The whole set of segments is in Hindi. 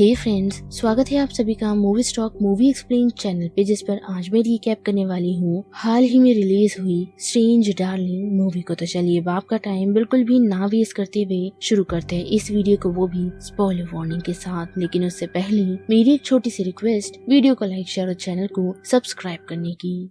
हे फ्रेंड्स, स्वागत है आप सभी का movie stock movie explain channel पे, जिस पर आज मैं रिकैप करने वाली हूँ हाल ही में रिलीज हुई स्ट्रेंज डार्लिंग मूवी को। तो चलिए बाप का टाइम बिल्कुल भी ना वेस्ट करते हुए शुरू करते हैं इस वीडियो को, वो भी स्पॉइलर वार्निंग के साथ। लेकिन उससे पहले मेरी एक छोटी सी रिक्वेस्ट, वीडियो को लाइक शेयर और चैनल को सब्सक्राइब करने की।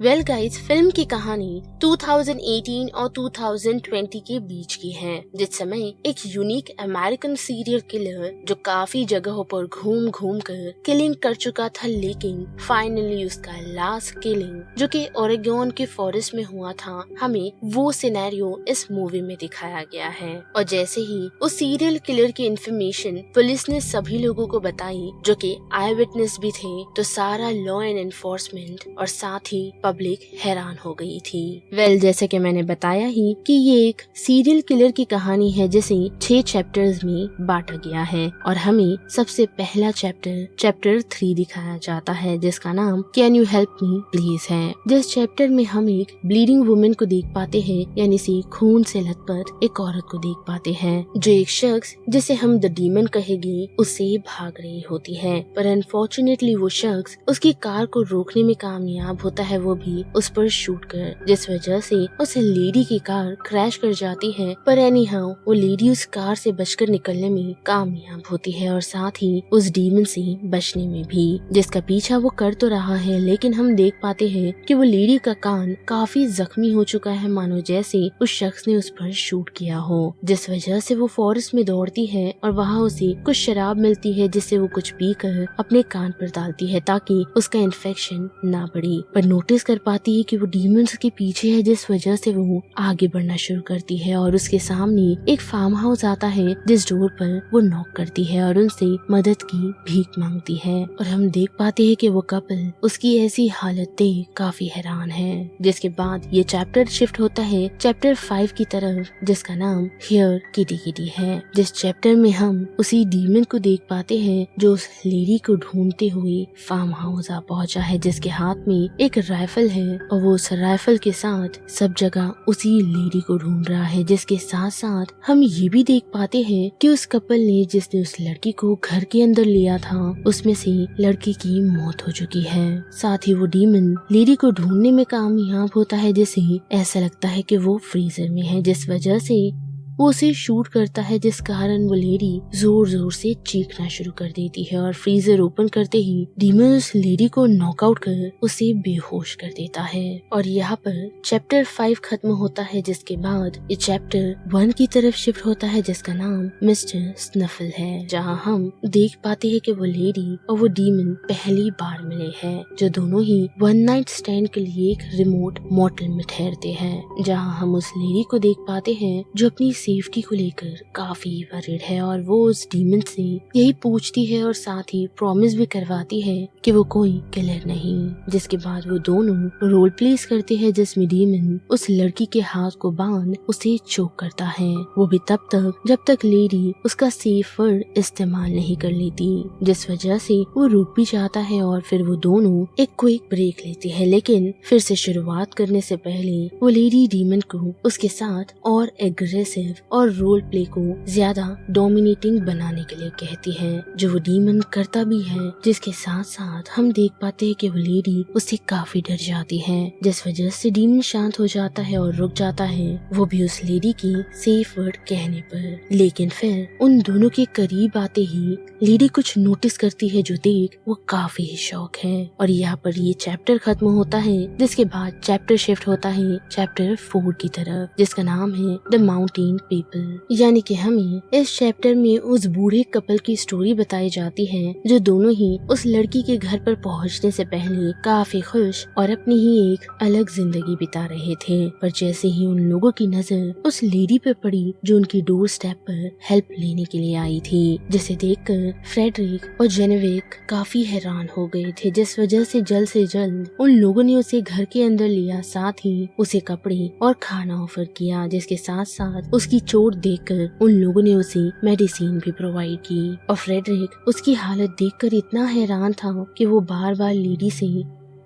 वेल गाइज, फिल्म की कहानी 2018 और 2020 के बीच की है, जिस समय एक यूनिक अमेरिकन सीरियल किलर जो काफी जगहों पर घूम घूम कर किलिंग कर चुका था, लेकिन फाइनली उसका लास्ट किलिंग जो कि ओरेगोन के फॉरेस्ट में हुआ था, हमें वो सिनेरियो इस मूवी में दिखाया गया है। और जैसे ही उस सीरियल किलर की इंफॉर्मेशन पुलिस ने सभी लोगों को बताई जो कि आई विटनेस भी थे, तो सारा लॉ एंड एनफोर्समेंट और साथ ही पब्लिक हैरान हो गई थी। वेल, जैसे कि मैंने बताया ही कि ये एक सीरियल किलर की कहानी है जिसे 6 चैप्टर्स में बांटा गया है, और हमें सबसे पहला चैप्टर 3 दिखाया जाता है, जिसका नाम can you help me please है। जिस चैप्टर में हम एक ब्लीडिंग वुमेन को देख पाते हैं, यानी से खून से लथपथ एक औरत को देख पाते हैं जो एक शख्स जिसे हम द डीमन कहेंगे उससे भाग रही होती है। पर अनफॉर्चुनेटली वो शख्स उसकी कार को रोकने में कामयाब होता है, वो भी उस पर शूट कर, जिस वजह से उस लेडी की कार क्रैश कर जाती है। पर एनी हाउ वो लेडी उस कार से बचकर निकलने में कामयाब होती है, और साथ ही उस डीमन से बचने में भी, जिसका पीछा वो कर तो रहा है। लेकिन हम देख पाते हैं कि वो लेडी का कान काफी जख्मी हो चुका है, मानो जैसे उस शख्स ने उस पर शूट किया हो, जिस वजह से वो फॉरेस्ट में दौड़ती है और वहाँ उसे कुछ शराब मिलती है, जिससे वो कुछ पीकर अपने कान पर डालती है ताकि उसका इन्फेक्शन ना बढ़े। पर नोटिस कर पाती है कि वो डीमंस के पीछे है, जिस वजह से वो आगे बढ़ना शुरू करती है और उसके सामने एक फार्म हाउस आता है, जिस डोर पर वो नॉक करती है और उनसे मदद की भीख मांगती है। और हम देख पाते हैं कि वो कपल उसकी ऐसी हालत देख काफी हैरान है। जिसके बाद ये चैप्टर शिफ्ट होता है चैप्टर 5 की तरफ, जिसका नाम हियर किटी किटी है। जिस चैप्टर में हम उसी डीमन को देख पाते हैं जो उस लेडी को ढूंढते हुए फार्म हाउस आ पहुंचा है, जिसके हाथ में एक राइफल है और वो उस राइफल के साथ सब जगह उसी लेडी को ढूंढ रहा है। जिसके साथ साथ हम ये भी देख पाते हैं कि उस कपल ने जिसने उस लड़की को घर के अंदर लिया था, उसमें से लड़की की मौत हो चुकी है। साथ ही वो डीमन लेडी को ढूंढने में कामयाब होता है, जिसे ऐसा लगता है कि वो फ्रीजर में है, जिस वजह से वो उसे शूट करता है, जिस कारण वो लेडी जोर जोर से चीखना शुरू कर देती है और फ्रीजर ओपन करते ही डीमन उस लेडी को नॉकआउट कर उसे बेहोश कर देता है। और यहाँ पर चैप्टर 5 खत्म होता है, जिसके बाद ये चैप्टर 1 की तरफ शिफ्ट होता है, जिसका नाम मिस्टर स्नफल है, जहाँ हम देख पाते हैं कि वो लेडी और वो डीमन पहली बार मिले हैं, जो दोनों ही वन नाइट स्टैंड के लिए एक रिमोट मोटल में ठहरते हैं, जहाँ हम उस लेडी को देख पाते हैं जो अपनी सेफ्टी को लेकर काफी वरीड है, और वो उस डीमन से यही पूछती है और साथ ही प्रॉमिस भी करवाती है कि वो कोई किलर नहीं। जिसके बाद वो दोनों रोल प्लेस करते हैं, जिसमें डीमन उस लड़की के हाथ को बांध उसे चोक करता है, वो भी तब तक जब तक लेडी उसका सेफ वर्ड इस्तेमाल नहीं कर लेती, जिस वजह से वो रुक भी जाता है। और फिर वो दोनों एक क्विक ब्रेक लेते हैं, लेकिन फिर से शुरुआत करने से पहले वो लेडी डीमन को उसके साथ और एग्रेसिव और रोल प्ले को ज्यादा डोमिनेटिंग बनाने के लिए कहती है, जो वो डीमन करता भी है। जिसके साथ साथ हम देख पाते हैं कि वो लेडी उससे काफी डर जाती है, जिस वजह से डीमन शांत हो जाता है और रुक जाता है, वो भी उस लेडी की सेफ वर्ड कहने पर। लेकिन फिर उन दोनों के करीब आते ही लेडी कुछ नोटिस करती है, जो देख वो काफी शॉक है। और यहाँ पर ये चैप्टर खत्म होता है, जिसके बाद चैप्टर शिफ्ट होता है चैप्टर 4 की तरफ, जिसका नाम है द माउंटेन पीपल। यानी कि हमें इस चैप्टर में उस बूढ़े कपल की स्टोरी बताई जाती है, जो दोनों ही उस लड़की के घर पर पहुंचने से पहले काफी खुश और अपनी ही एक अलग जिंदगी बिता रहे थे। पर जैसे ही उन लोगों की नजर उस लेडी पर पड़ी जो उनकी डोर स्टेप पर हेल्प लेने के लिए आई थी, जिसे देखकर फ्रेडरिक और जेनेविक काफी हैरान हो गए थे, जिस वजह से जल्द उन लोगों ने उसे घर के अंदर लिया, साथ ही उसे कपड़े और खाना ऑफर किया। जिसके साथ साथ उसकी चोट देखकर उन लोगों ने उसे मेडिसिन भी प्रोवाइड की। और फ्रेडरिक उसकी हालत देखकर इतना हैरान था कि वो बार बार लेडी से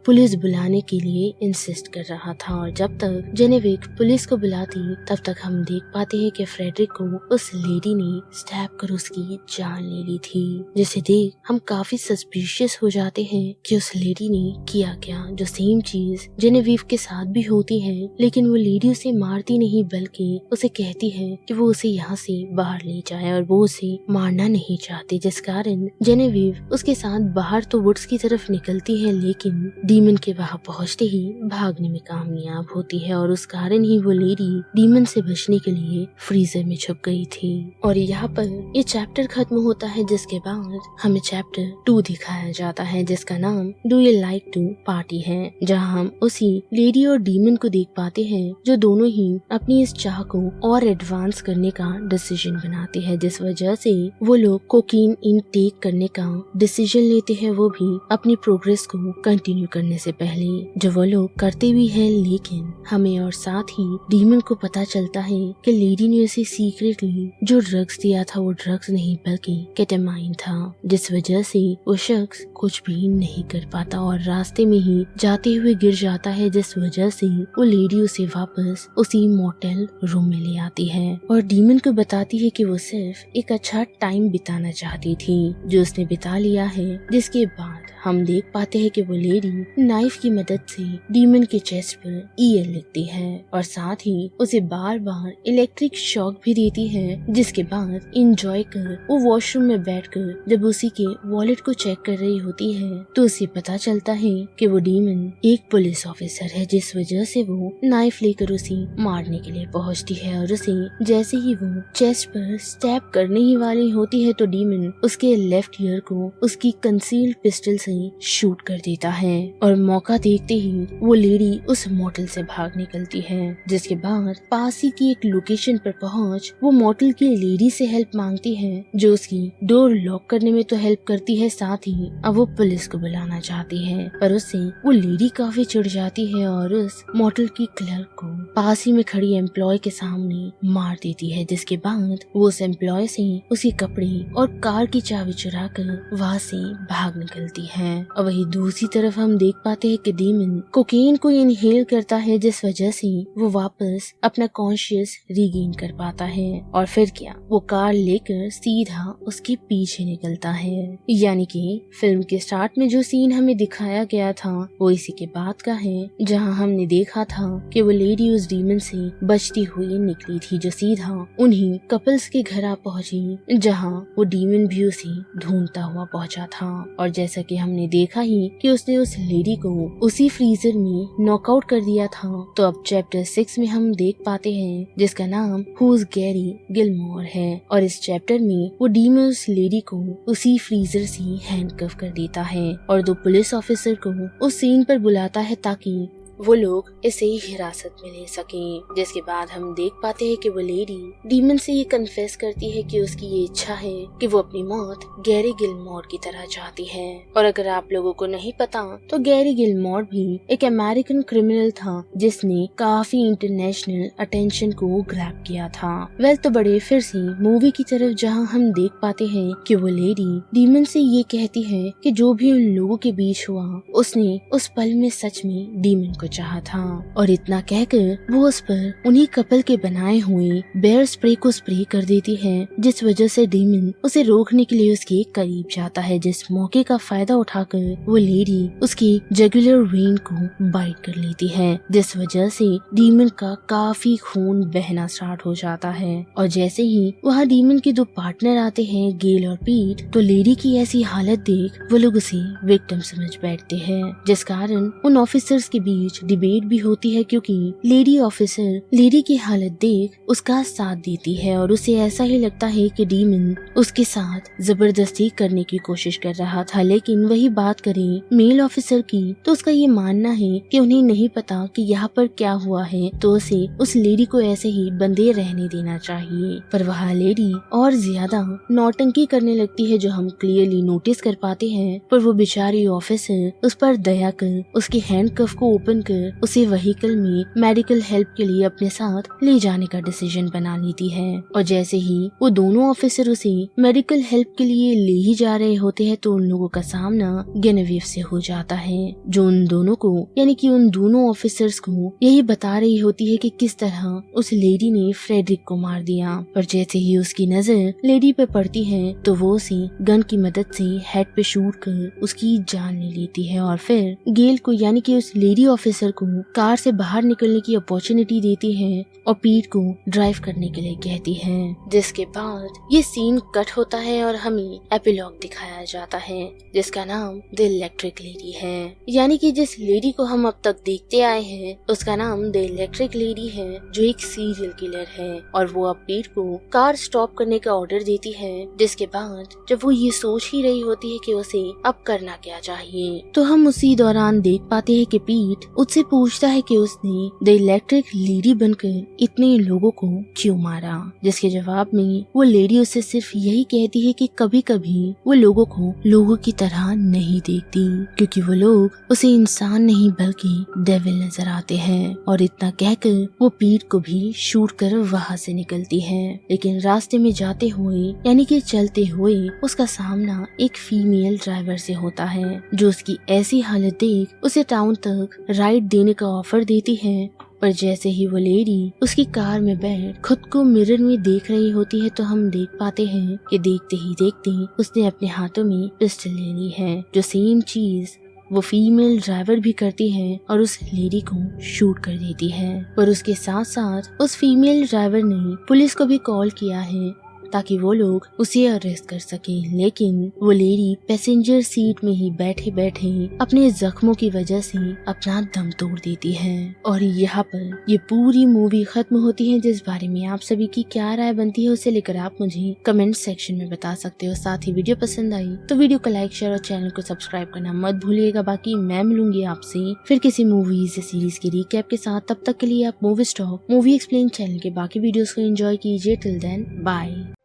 पुलिस बुलाने के लिए इंसिस्ट कर रहा था। और जब तक जेनेविव पुलिस को बुलाती तब तक हम देख पाते हैं कि फ्रेडरिक को उस लेडी ने स्टैब कर उसकी जान ले ली थी, जिसे देख हम काफी सस्पिशियस हो जाते हैं कि उस लेडी ने किया क्या। जो सेम चीज जेनेविव के साथ भी होती है, लेकिन वो लेडी उसे मारती नहीं बल्कि उसे कहती है कि वो उसे यहाँ से बाहर ले जाए और वो उसे मारना नहीं चाहती, जिस कारण जेनेविव उसके साथ बाहर तो वुड्स की तरफ निकलती है, लेकिन डीमन के वहां पहुंचते ही भागने में कामयाब होती है और उस कारण ही वो लेडी डीमन से बचने के लिए फ्रीजर में छुप गई थी। और यहाँ पर ये चैप्टर खत्म होता है, जिसके बाद हमें चैप्टर 2 दिखाया जाता है जिसका नाम do you like to party है, जहाँ हम उसी लेडी और डीमन को देख पाते हैं जो दोनों ही अपनी इस चाह को और एडवांस करने का डिसीजन बनाते हैं, जिस वजह से वो लोग कोकीन इनटेक करने का डिसीजन लेते हैं, वो भी अपनी प्रोग्रेस को कंटिन्यू करने से पहले, जो वो लोग करते भी हैं। लेकिन हमें और साथ ही डीमन को पता चलता है कि लेडी ने उसे सीक्रेटली जो ड्रग्स दिया था वो ड्रग्स नहीं बल्कि केटामाइन था, जिस वजह से वो शख्स कुछ भी नहीं कर पाता और रास्ते में ही जाते हुए गिर जाता है, जिस वजह से वो लेडी उसे वापस उसी मोटेल रूम में ले आती है और डीमन को बताती है कि वो सिर्फ एक अच्छा टाइम बिताना चाहती थी, जो उसने बिता लिया है। जिसके बाद हम देख पाते हैं कि वो लेडी नाइफ की मदद से डीमन के चेस्ट पर ईएल लिखती है और साथ ही उसे बार बार इलेक्ट्रिक शॉक भी देती है, जिसके बाद इंजॉय कर वो वॉशरूम में बैठकर जब उसी के वॉलेट को चेक कर रही होती है तो उसे पता चलता है कि वो डीमन एक पुलिस ऑफिसर है, जिस वजह से वो नाइफ लेकर उसे मारने के लिए पहुंचती है और उसे जैसे ही वो चेस्ट पर स्टैब करने ही वाली होती है तो डीमन उसके लेफ्ट ईयर को उसकी कंसील्ड पिस्टल से शूट कर देता है और मौका देखते ही वो लेडी उस मोटल से भाग निकलती है, जिसके बाद पास ही की एक लोकेशन पर पहुंच वो मोटल की लेडी से हेल्प मांगती है, जो उसकी डोर लॉक करने में तो हेल्प करती है, साथ ही अब वो पुलिस को बुलाना चाहती है, पर उससे वो लेडी काफी चिढ़ जाती है और उस मोटल की क्लर्क को पास ही में खड़ी एम्प्लॉय के सामने मार देती है, जिसके बाद वो उस एम्प्लॉय से उसके कपड़े और कार की चाबी चुरा कर वहाँ से भाग निकलती है। और वही दूसरी तरफ हम देख पाते हैं कि डीमन कोकेन को इनहेल करता है, जिस वजह से वो वापस अपना कॉन्शियस रीगेन कर पाता है और फिर क्या वो कार लेकर सीधा उसके पीछे निकलता है। यानी कि फिल्म के स्टार्ट में जो सीन हमें दिखाया गया था वो इसी के बाद का है, जहाँ हमने देखा था कि वो लेडी उस डीमन से बचती हुई निकली थी, जो सीधा उन्हीं कपल्स के घर आ पहुंची, जहाँ वो डीमन भी उसे ढूंढता हुआ पहुंचा था। और जैसा कि हमने देखा ही कि उसने उस लेडी को उसी फ्रीजर में नॉकआउट कर दिया था, तो अब चैप्टर 6 में हम देख पाते हैं जिसका नाम हुज गैरी गिलमोर है और इस चैप्टर में वो डीमन उस लेडी को उसी फ्रीजर से हैंडकफ कर देता है और 2 पुलिस ऑफिसर को उस सीन पर बुलाता है ताकि वो लोग इसे हिरासत में ले सकें। जिसके बाद हम देख पाते हैं कि वो लेडी डीमन से ये कन्फेस करती है कि उसकी ये इच्छा है कि वो अपनी मौत गैरी गिलमोर की तरह चाहती है। और अगर आप लोगों को नहीं पता तो गैरी गिलमोर भी एक अमेरिकन क्रिमिनल था जिसने काफी इंटरनेशनल अटेंशन को ग्रैब किया था। वेल तो बड़े फिर से मूवी की तरफ जहाँ हम देख पाते हैं कि वो लेडी डीमन से ये कहती है कि जो भी उन लोगों के बीच हुआ उसने उस पल में सच में डीमन को चाहा था और इतना कहकर वो उस पर उन्हीं कपल के बनाए हुए बेयर स्प्रे को स्प्रे कर देती है, जिस वजह से डीमन उसे रोकने के लिए उसके करीब जाता है। जिस मौके का फायदा उठाकर वो लेडी उसकी जुगुलर वेन को बाइट कर लेती है, जिस वजह से डीमन का काफी खून बहना स्टार्ट हो जाता है। और जैसे ही वहाँ डीमन के 2 पार्टनर आते हैं, गेल और पीट, तो लेडी की ऐसी हालत देख वो लोग उसे विक्टिम समझ बैठते हैं, जिस कारण उन ऑफिसर्स के बीच डिबेट भी होती है, क्योंकि लेडी ऑफिसर लेडी की हालत देख उसका साथ देती है और उसे ऐसा ही लगता है कि डीमन उसके साथ जबरदस्ती करने की कोशिश कर रहा था। लेकिन वही बात करें मेल ऑफिसर की तो उसका ये मानना है कि उन्हें नहीं पता कि यहाँ पर क्या हुआ है, तो उसे उस लेडी को ऐसे ही बंधे रहने देना चाहिए। पर वह लेडी और ज्यादा नौटंकी करने लगती है, जो हम क्लियरली नोटिस कर पाते हैं। पर वो बेचारी ऑफिसर उस पर दया कर उसके हैंडकफ को ओपन बनकर उसे व्हीकल में मेडिकल हेल्प के लिए अपने साथ ले जाने का डिसीजन बना लेती है। और जैसे ही वो दोनों ऑफिसर उसे मेडिकल हेल्प के लिए ले ही जा रहे होते हैं तो उन लोगों का सामना गेनेविव से हो जाता है, जो उन दोनों को यानी कि उन दोनों ऑफिसर्स को यही बता रही होती है कि किस तरह उस लेडी ने फ्रेडरिक को मार दिया। पर जैसे ही उसकी नजर लेडी पे पड़ती है तो वो उसे गन की मदद से हेड पे शूट कर उसकी जान ले लेती है और फिर गेल को यानी कि उस लेडी ऑफिसर को कार से बाहर निकलने की अपॉर्चुनिटी देती है और पीट को ड्राइव करने के लिए कहती है। जिसके बाद ये सीन कट होता है और हमें एपिलॉग दिखाया जाता है जिसका नाम द इलेक्ट्रिक लेडी है। यानी कि जिस लेडी को हम अब तक देखते आए हैं उसका नाम द इलेक्ट्रिक लेडी है, जो एक सीरियल किलर है और वो अब पीट को कार स्टॉप करने का ऑर्डर देती है। जिसके बाद जब वो ये सोच ही रही होती है कि उसे अब करना क्या चाहिए तो हम उसी दौरान देख पाते हैं कि पीट उससे पूछता है कि उसने द इलेक्ट्रिक लेडी बनकर इतने लोगों को क्यों मारा, जिसके जवाब में वो लेडी उससे सिर्फ यही कहती है कि कभी कभी वो लोगों को लोगों की तरह नहीं देखती क्योंकि वो लोग उसे इंसान नहीं बल्कि डेविल नजर आते हैं। और इतना कहकर वो पीट को भी शूट कर वहाँ से निकलती है। लेकिन रास्ते में जाते हुए यानी कि चलते हुए उसका सामना एक फीमेल ड्राइवर से होता है जो उसकी ऐसी हालत देख उसे टाउन तक राइड देने का ऑफर देती है। पर जैसे ही वो लेडी उसकी कार में बैठ खुद को मिरर में देख रही होती है तो हम देख पाते हैं कि देखते ही देखते उसने अपने हाथों में पिस्टल ले ली है, जो सेम चीज वो फीमेल ड्राइवर भी करती है और उस लेडी को शूट कर देती है। पर उसके साथ साथ उस फीमेल ड्राइवर ने पुलिस को भी कॉल किया है ताकि वो लोग उसे अरेस्ट कर सके। लेकिन वो लेडी पैसेंजर सीट में ही बैठे बैठे अपने जख्मों की वजह से अपना दम तोड़ देती है। और यहाँ पर ये पूरी मूवी खत्म होती है, जिस बारे में आप सभी की क्या राय बनती है उसे लेकर आप मुझे कमेंट सेक्शन में बता सकते हो। साथ ही वीडियो पसंद आई तो वीडियो को लाइक शेयर और चैनल को सब्सक्राइब करना मत भूलिएगा। बाकी मैं मिलूंगी आपसे फिर किसी मूवीज या सीरीज के रिकैप के साथ। तब तक के लिए आप movie stock movie explain channel के बाकी वीडियोस को एंजॉय कीजिए। Till then bye.